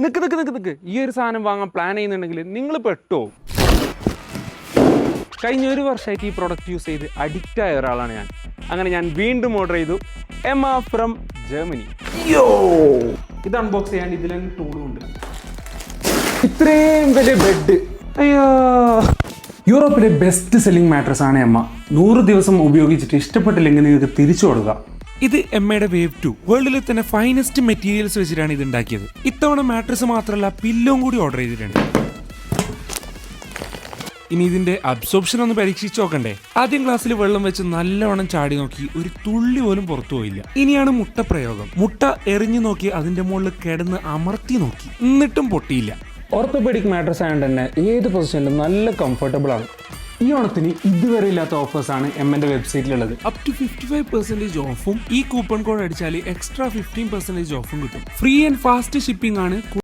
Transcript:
നിക്ക് ഈ ഒരു സാധനം വാങ്ങാൻ പ്ലാൻ ചെയ്യുന്നുണ്ടെങ്കിൽ നിങ്ങൾ പെട്ടോ. കഴിഞ്ഞ ഒരു വർഷമായിട്ട് ഈ പ്രൊഡക്റ്റ് യൂസ് ചെയ്ത് അഡിക്റ്റ് ആയ ഒരാളാണ് ഞാൻ. അങ്ങനെ ഞാൻ വീണ്ടും ഓർഡർ ചെയ്തു എമ്മ ഫ്രം ജർമ്മനി. ഇത് അൺബോക്സ് ചെയ്യാൻ ഇതിൽ തന്നെ ടൂളും ഉണ്ട്. ഇത്രയും വലിയ ബെഡ്, അയ്യോ. യൂറോപ്പിലെ ബെസ്റ്റ് സെല്ലിംഗ് മാട്രസ് ആണ് എമ്മ. 100 ദിവസം ഉപയോഗിച്ചിട്ട് ഇഷ്ടപ്പെട്ടില്ലെങ്കിൽ നിങ്ങൾക്ക് തിരിച്ചു കൊടുക്കാം. ഇത് എമ്മയുടെ വേവ് 2 വേൾഡിലെ തന്നെ ഫൈനസ്റ്റ് മെറ്റീരിയൽസ് വെച്ചിട്ടാണ് ഇത് ഉണ്ടാക്കിയത്. ഇത്തവണ മാട്രസ് മാത്രമല്ല പില്ലോം കൂടി ഓർഡർ ചെയ്തിട്ടുണ്ട്. ഇനി ഇതിന്റെ അബ്സോർപ്ഷൻ ഒന്ന് പരീക്ഷിച്ച് നോക്കണ്ടേ. ആദ്യം ഗ്ലാസ്സിൽ വെള്ളം വെച്ച് നല്ലവണ്ണം ചാടി നോക്കി, ഒരു തുള്ളി പോലും പുറത്തു പോയില്ല. ഇനിയാണ് മുട്ട പ്രയോഗം. മുട്ട എറിഞ്ഞു നോക്കി അതിന്റെ മുകളിൽ കിടന്ന് അമർത്തി നോക്കി, എന്നിട്ടും പൊട്ടിയില്ല. ഓർത്തോപെഡിക് മാട്രസ് ആയതുകൊണ്ട് തന്നെ ഏത് പൊസിഷനിലും നല്ല കംഫർട്ടബിൾ ആണ്. ഈ ഓണത്തിന് ഇതുവരെ ഇല്ലാത്ത ഓഫേഴ്സ് ആണ് എമ്മന്റെ വെബ്സൈറ്റിലുള്ളത്. അപ് ടു 55% ഓഫും ഈ കൂപ്പൺ കോഡ് അടിച്ചാൽ എക്സ്ട്രാ 15% ഓഫും കിട്ടും. ഫ്രീ ആൻഡ് ഫാസ്റ്റ് ഷിപ്പിംഗ് ആണ്.